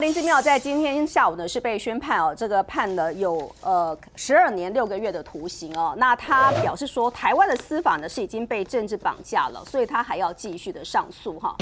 林姿妙在今天下午呢是被宣判哦，这个判了有12年6个月的徒刑哦。那他表示说，台湾的司法呢是已经被政治绑架了，所以他还要继续的上诉哈。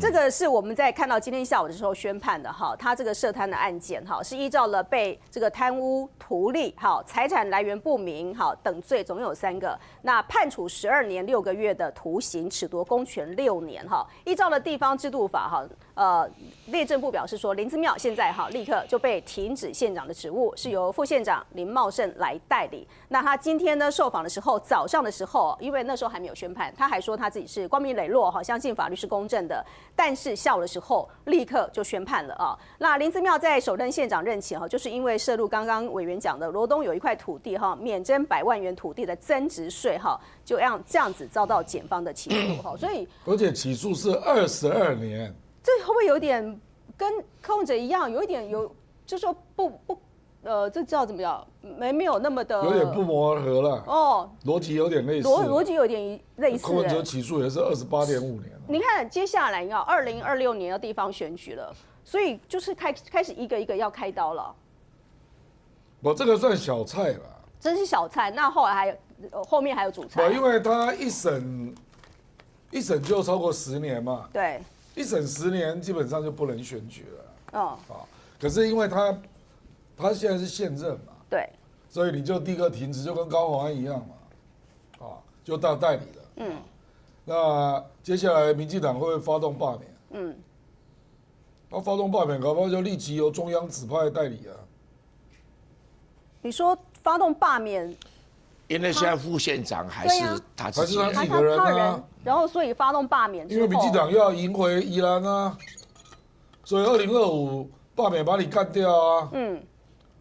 这个是我们在看到今天下午的时候宣判的哈，他这个涉贪的案件哈是依照了被这个贪污、图利、好财产来源不明好等罪，总共有3个，那判处12年6个月的徒刑，褫夺公权6年哈。依照了地方制度法哈，内政部表示说，林姿妙现在立刻就被停止县长的职务，是由副县长林茂盛来代理。那他今天呢受访的时候，早上的时候，因为那时候还没有宣判，他还说他自己是光明磊落，相信法律是公正的。但是下午的时候，立刻就宣判了啊。那林姿妙在首任县长任期就是因为涉入刚刚委员讲的罗东有一块土地免征100万元土地的增值税就让这样子遭到检方的起诉所以而且起诉是22年，这会不会有点？跟柯文哲一样，有一点就说这叫怎么样？没有那么的，有点不谋而合了。哦，逻辑有点类似，逻辑有点类似。柯文哲起诉也是28.5年。你看，接下来要2026年要地方选举了，所以就是开始一个一个要开刀了。我这个算小菜了，真是小菜。那后面还有主菜。因为他一审就超过10年嘛。对。一审10年，基本上就不能选举了。可是因为他现在是现任嘛，对，所以你就第一个停职，就跟高虹安一样嘛，就当代理了。那接下来民进党会不会发动罢免？他发动罢免，搞不好就立即由中央指派代理啊。你说发动罢免？因为现在副县长还是他自己的人啊，然后所以发动罢免之后，因为民进党要赢回宜兰啊，所以2025罢免把你干掉啊。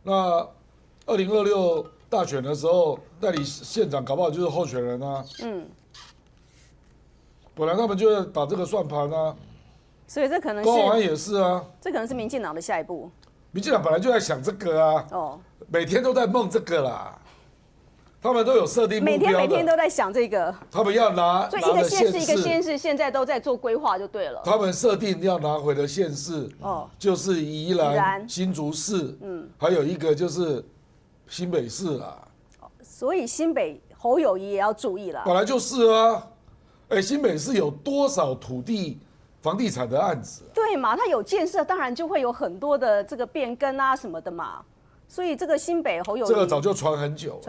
那2026大选的时候，代理县长搞不好就是候选人啊。本来他们就要打这个算盘啊。所以这可能是高虹安也是啊，这可能是民进党的下一步。民进党本来就在想这个啊，每天都在梦这个啦。他们都有设定目标的，每天都在想这个。他们要拿，所以一个县市一个县市现在都在做规划就对了。他们设定要拿回的县市，就是宜兰、新竹市，还有一个就是新北市啦。所以新北侯友宜也要注意了。本来就是啊，新北市有多少土地、房地产的案子？对嘛，它有建设，当然就会有很多的这个变更啊什么的嘛。所以这个新北侯友宜这个早就传很久，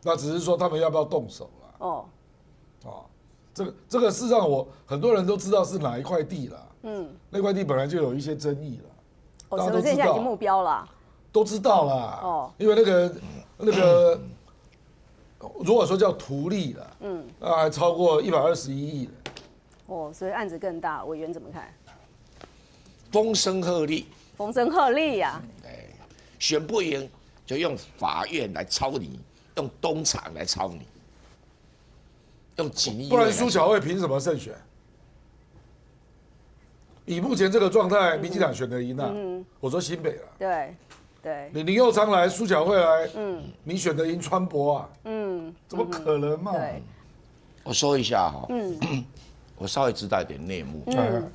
那只是说他们要不要动手了？这个事实上很多人都知道是哪一块地了。那块地本来就有一些争议了。大家都知道，现在已经目标了。都知道啦。因为那个，如果说叫图利了，那还超过121亿了。所以案子更大，委员怎么看？风声鹤唳。风声鹤唳呀。选不赢就用法院来抄你。用东厂来抄你，用锦衣，不然苏巧慧凭什么胜选？以目前这个状态，民进党选得赢啊。我说新北了。对。你林右昌来，苏巧慧来，你选得赢川博啊？怎么可能嘛？我说一下我稍微知道一点内幕。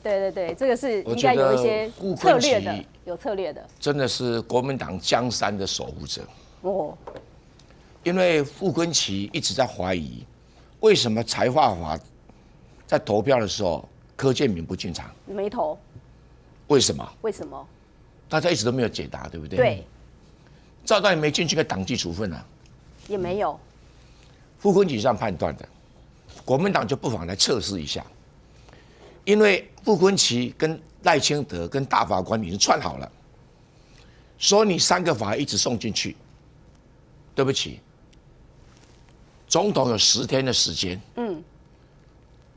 对，这个是应该有一些策略的，有策略的。真的是国民党江山的守护者。因为傅昆萁一直在怀疑，为什么财划法在投票的时候，柯建铭不进场？没投。为什么？大家一直都没有解答，对不对？对。赵大也没进去个党纪处分啊。也没有。傅昆萁这样判断的，国民党就不妨来测试一下，因为傅昆萁跟赖清德跟大法官已经串好了，说你3个法一直送进去，对不起。总统有10天的时间，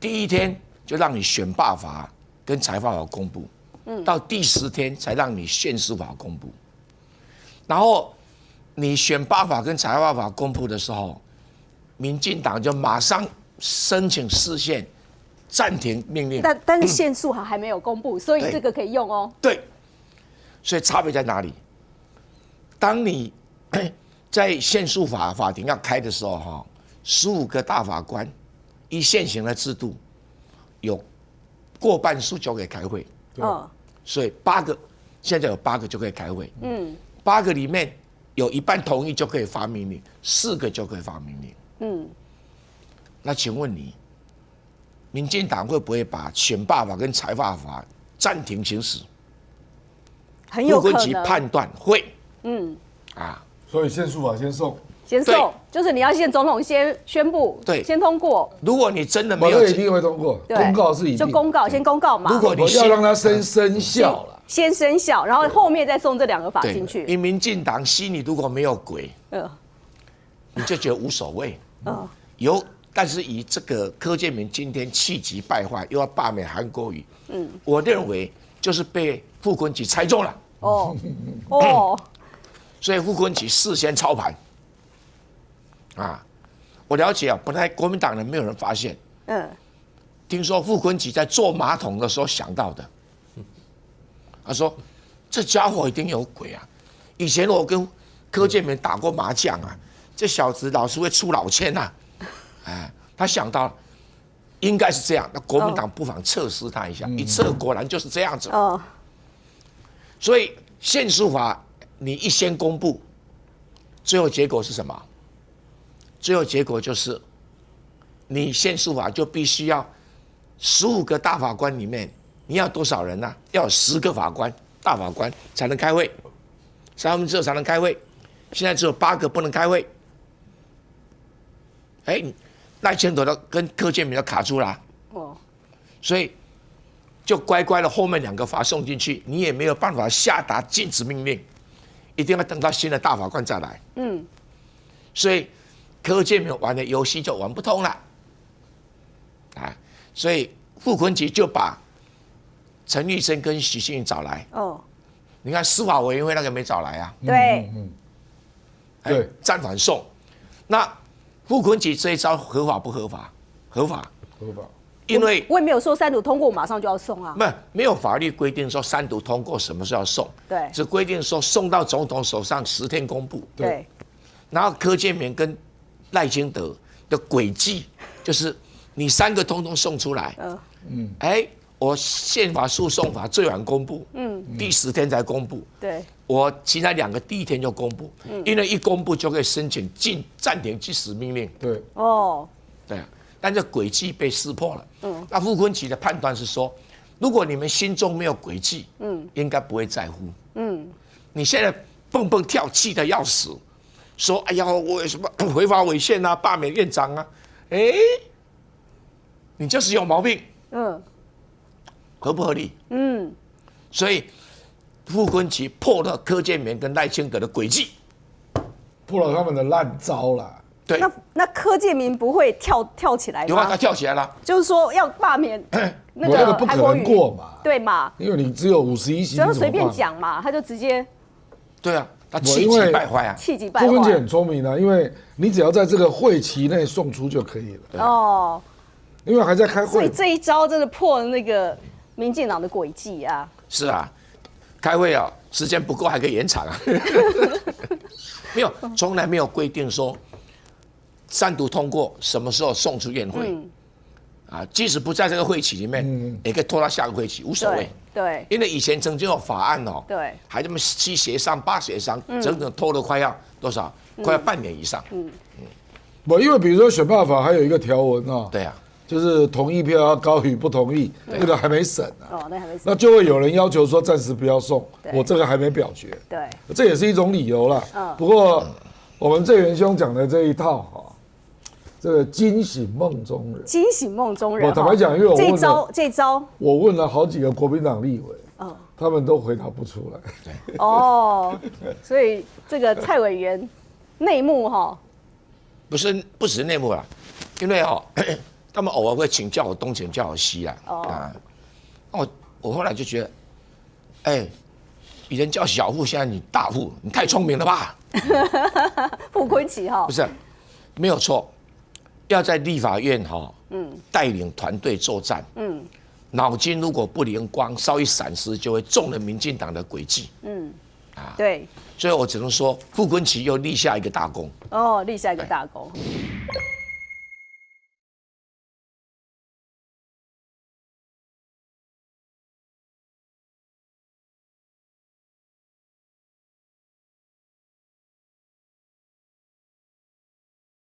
第1天就让你选罢法跟财划法公布，到第10天才让你宪事法公布。然后你选罢法跟财划法公布的时候，民进党就马上申请释宪，暂停命令。但是宪诉还没有公布，所以这个可以用哦。对，所以差别在哪里？当你在宪诉法庭要开的时候15个大法官，依现行的制度，有过半数交给开会，所以8个现在有8个就可以开会，8个里面有一半同意就可以发命令，4个就可以发命令。那请问你，民进党会不会把选罢法跟裁罚法暂停行使？很有可不分期能。判断会，所以宪诉法先送，先送，就是你要总统先宣布，对先通过，如果你真的没有这一定会通过，对公告是一定就公告，先公告嘛。如果你我要让它生效了。先生效，然后后面再送这2个法对进去。你民进党心里如果没有鬼，你就觉得无所谓。但是以这个柯建铭今天气急败坏，又要罢免韩国瑜，我认为就是被傅昆萁猜中了。所以傅昆萁事先操盘。我了解本来国民党人没有人发现。听说傅昆萁在坐马桶的时候想到的。他说：“这家伙一定有鬼啊！以前我跟柯建铭打过麻将啊，这小子老是会出老千呐。他想到应该是这样，那国民党不妨测试他一下，一测果然就是这样子。所以宪诉法你一先公布，最后结果是什么？最后结果就是你宪诉法就必须要15个大法官里面。”你要多少人呢？要有10个法官，大法官才能开会，2/3才能开会。现在只有8个不能开会。赖清德跟柯建铭都卡住了。所以就乖乖的后面2个法送进去，你也没有办法下达禁止命令，一定要等到新的大法官再来。所以柯建铭玩的游戏就玩不通了。所以傅昆萁就把陈玉生跟许信找来。你看司法委员会那个没找来啊。对，暂缓送。那傅昆萁这一招合法不合法？合法。因为我也没有说3读通过马上就要送啊。没有法律规定说3读通过什么时候要送。对，只规定说送到总统手上10天公布。对。然后柯建铭跟赖清德的轨迹就是你3个通通送出来。我宪法诉讼法最晚公布，第10天才公布。对，我其他2个第1天就公布，因为一公布就可以申请暂停即时命令。对，对啊，但这轨迹被识破了。那傅昆萁的判断是说，如果你们心中没有轨迹，应该不会在乎。你现在蹦蹦跳，气得要死，说哎呀，我有什么违法违宪啊，罢免院长啊，你就是有毛病。合不合理？所以傅昆萁破了柯建铭跟赖清德的轨迹，破了他们的烂招啦。对，那柯建铭不会跳起来吗？有啊，他跳起来了。就是说要罢免那个个不可能过嘛，对嘛？因为你只有51席，只要随便讲嘛，他就直接。对啊，他气急败坏啊！气急败坏。傅昆萁很聪明啊，因为你只要在这个会期内送出就可以了。因为还在开会，所以这一招真的破了那个民进党的诡计啊！是啊，开会啊，时间不够还可以延长啊。没有，从来没有规定说3读通过什么时候送出院会。即使不在这个会期里面，也可以拖到下个会期，无所谓。对，因为以前曾经有法案对，还这么7协商8协商，整整拖了快要多少？快要半年以上。因为比如说选罢法还有一个条文对啊。就是同意票要高于不同意，那个还没审啊。那还没审，那就会有人要求说暂时不要送，我这个还没表决。对，这也是一种理由啦。不过我们郑元兄讲的这一套这个惊醒梦中人。惊醒梦中人。我坦白讲，因为我问了这招，我问了好几个国民党立委，他们都回答不出来。所以这个蔡委员内幕不只是内幕啦，因为他们偶尔会请教我东，请教我西啦。我后来就觉得，以前叫小户，现在你大户，你太聪明了吧？傅昆萁不是，没有错，要在立法院带领团队作战。脑筋如果不灵光，稍一闪失，就会中了民进党的诡计。对。所以我只能说，傅昆萁又立下一个大功。立下一个大功。